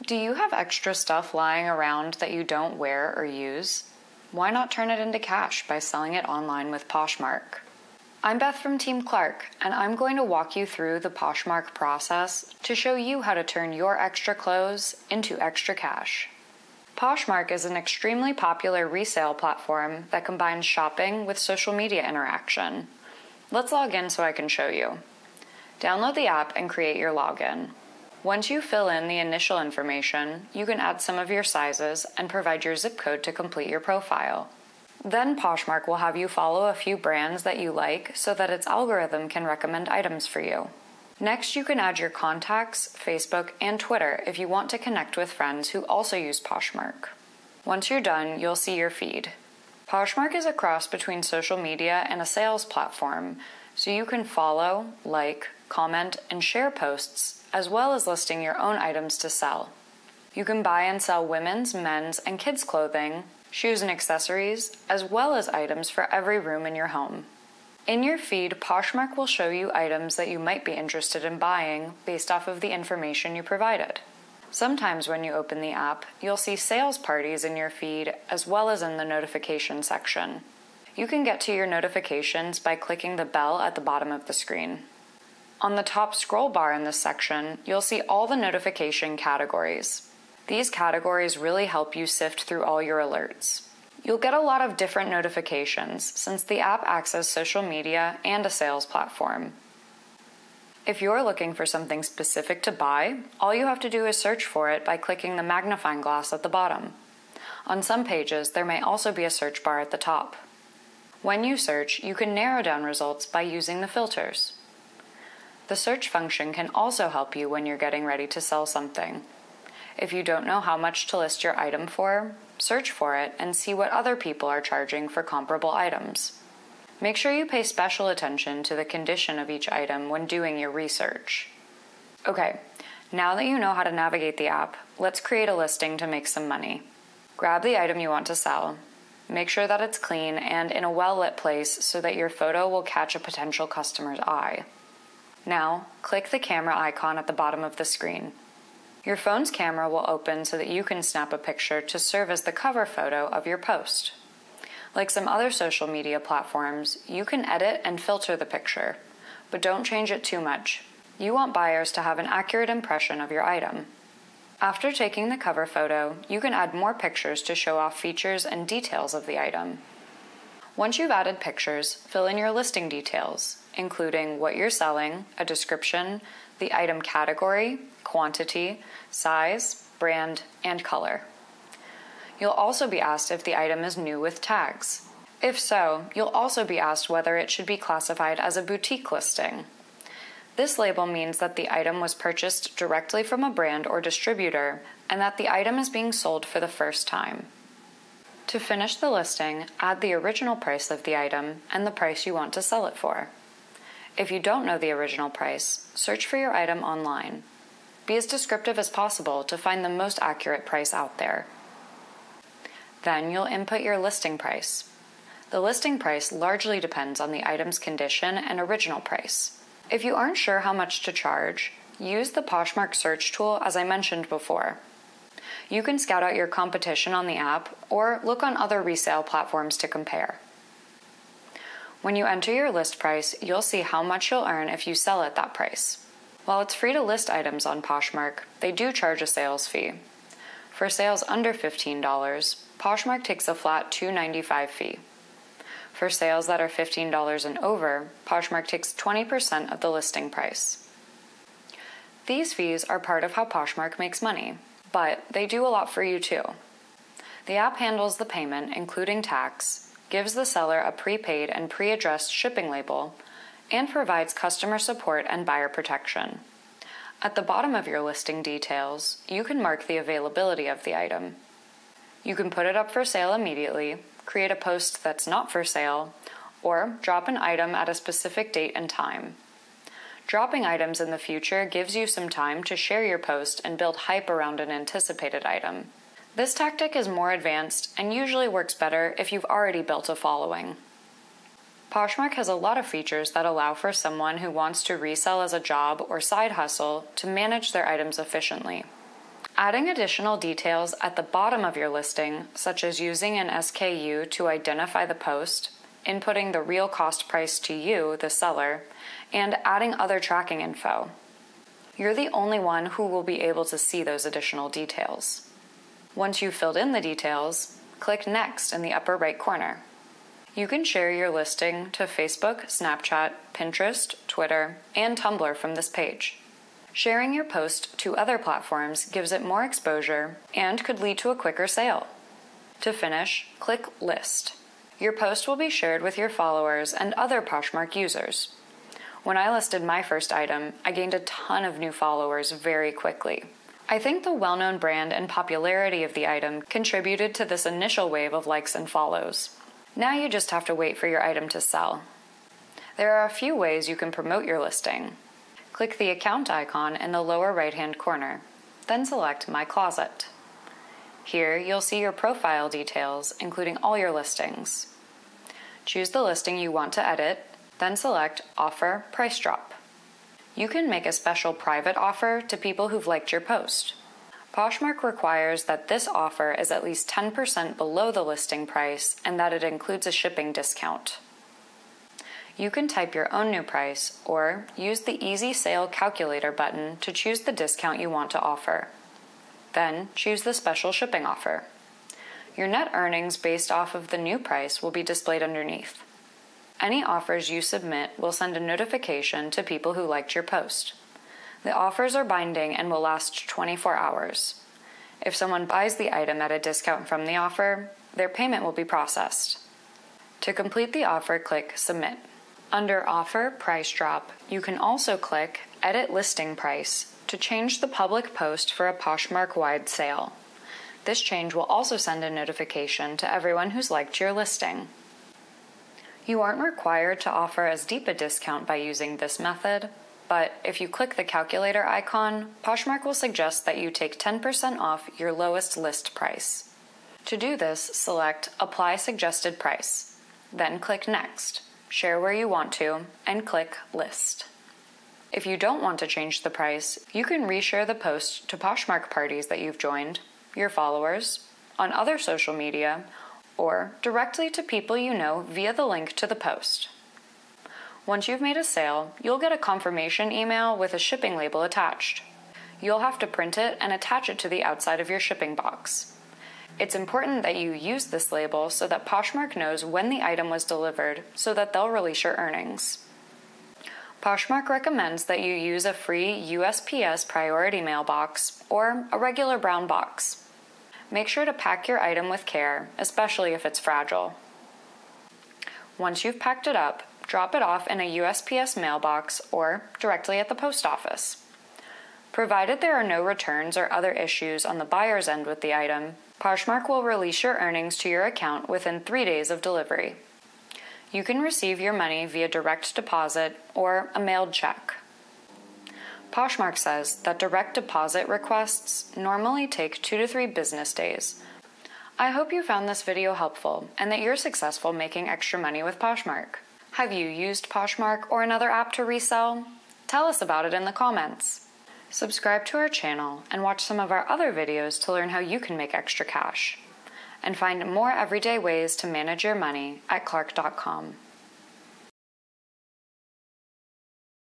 Do you have extra stuff lying around that you don't wear or use? Why not turn it into cash by selling it online with Poshmark? I'm Beth from Team Clark, and I'm going to walk you through the Poshmark process to show you how to turn your extra clothes into extra cash. Poshmark is an extremely popular resale platform that combines shopping with social media interaction. Let's log in so I can show you. Download the app and create your login. Once you fill in the initial information, you can add some of your sizes and provide your zip code to complete your profile. Then Poshmark will have you follow a few brands that you like so that its algorithm can recommend items for you. Next, you can add your contacts, Facebook, and Twitter if you want to connect with friends who also use Poshmark. Once you're done, you'll see your feed. Poshmark is a cross between social media and a sales platform, so you can follow, like, comment, and share posts, as well as listing your own items to sell. You can buy and sell women's, men's, and kids' clothing, shoes and accessories, as well as items for every room in your home. In your feed, Poshmark will show you items that you might be interested in buying based off of the information you provided. Sometimes when you open the app, you'll see sales parties in your feed as well as in the notification section. You can get to your notifications by clicking the bell at the bottom of the screen. On the top scroll bar in this section, you'll see all the notification categories. These categories really help you sift through all your alerts. You'll get a lot of different notifications since the app acts as social media and a sales platform. If you're looking for something specific to buy, all you have to do is search for it by clicking the magnifying glass at the bottom. On some pages, there may also be a search bar at the top. When you search, you can narrow down results by using the filters. The search function can also help you when you're getting ready to sell something. If you don't know how much to list your item for, search for it and see what other people are charging for comparable items. Make sure you pay special attention to the condition of each item when doing your research. Okay, now that you know how to navigate the app, let's create a listing to make some money. Grab the item you want to sell. Make sure that it's clean and in a well-lit place so that your photo will catch a potential customer's eye. Now, click the camera icon at the bottom of the screen. Your phone's camera will open so that you can snap a picture to serve as the cover photo of your post. Like some other social media platforms, you can edit and filter the picture, but don't change it too much. You want buyers to have an accurate impression of your item. After taking the cover photo, you can add more pictures to show off features and details of the item. Once you've added pictures, fill in your listing details, including what you're selling, a description, the item category, quantity, size, brand, and color. You'll also be asked if the item is new with tags. If so, you'll also be asked whether it should be classified as a boutique listing. This label means that the item was purchased directly from a brand or distributor and that the item is being sold for the first time. To finish the listing, add the original price of the item and the price you want to sell it for. If you don't know the original price, search for your item online. Be as descriptive as possible to find the most accurate price out there. Then you'll input your listing price. The listing price largely depends on the item's condition and original price. If you aren't sure how much to charge, use the Poshmark search tool as I mentioned before. You can scout out your competition on the app or look on other resale platforms to compare. When you enter your list price, you'll see how much you'll earn if you sell at that price. While it's free to list items on Poshmark, they do charge a sales fee. For sales under $15, Poshmark takes a flat $2.95 fee. For sales that are $15 and over, Poshmark takes 20% of the listing price. These fees are part of how Poshmark makes money, but they do a lot for you too. The app handles the payment, including tax, gives the seller a prepaid and pre-addressed shipping label, and provides customer support and buyer protection. At the bottom of your listing details, you can mark the availability of the item. You can put it up for sale immediately, create a post that's not for sale, or drop an item at a specific date and time. Dropping items in the future gives you some time to share your post and build hype around an anticipated item. This tactic is more advanced and usually works better if you've already built a following. Poshmark has a lot of features that allow for someone who wants to resell as a job or side hustle to manage their items efficiently. Adding additional details at the bottom of your listing, such as using an SKU to identify the post, inputting the real cost price to you, the seller, and adding other tracking info. You're the only one who will be able to see those additional details. Once you've filled in the details, click Next in the upper right corner. You can share your listing to Facebook, Snapchat, Pinterest, Twitter, and Tumblr from this page. Sharing your post to other platforms gives it more exposure and could lead to a quicker sale. To finish, click List. Your post will be shared with your followers and other Poshmark users. When I listed my first item, I gained a ton of new followers very quickly. I think the well-known brand and popularity of the item contributed to this initial wave of likes and follows. Now you just have to wait for your item to sell. There are a few ways you can promote your listing. Click the account icon in the lower right-hand corner, then select My Closet. Here you'll see your profile details, including all your listings. Choose the listing you want to edit, then select Offer Price Drop. You can make a special private offer to people who've liked your post. Poshmark requires that this offer is at least 10% below the listing price and that it includes a shipping discount. You can type your own new price or use the Easy Sale Calculator button to choose the discount you want to offer. Then choose the special shipping offer. Your net earnings based off of the new price will be displayed underneath. Any offers you submit will send a notification to people who liked your post. The offers are binding and will last 24 hours. If someone buys the item at a discount from the offer, their payment will be processed. To complete the offer, click Submit. Under Offer Price Drop, you can also click Edit Listing Price to change the public post for a Poshmark-wide sale. This change will also send a notification to everyone who's liked your listing. You aren't required to offer as deep a discount by using this method, but if you click the calculator icon, Poshmark will suggest that you take 10% off your lowest list price. To do this, select Apply Suggested Price, then click Next, share where you want to, and click List. If you don't want to change the price, you can reshare the post to Poshmark parties that you've joined, your followers, on other social media, or directly to people you know via the link to the post. Once you've made a sale, you'll get a confirmation email with a shipping label attached. You'll have to print it and attach it to the outside of your shipping box. It's important that you use this label so that Poshmark knows when the item was delivered so that they'll release your earnings. Poshmark recommends that you use a free USPS priority mailbox or a regular brown box. Make sure to pack your item with care, especially if it's fragile. Once you've packed it up, drop it off in a USPS mailbox or directly at the post office. Provided there are no returns or other issues on the buyer's end with the item, Poshmark will release your earnings to your account within 3 days of delivery. You can receive your money via direct deposit or a mailed check. Poshmark says that direct deposit requests normally take 2 to 3 business days. I hope you found this video helpful and that you're successful making extra money with Poshmark. Have you used Poshmark or another app to resell? Tell us about it in the comments. Subscribe to our channel and watch some of our other videos to learn how you can make extra cash. And find more everyday ways to manage your money at clark.com.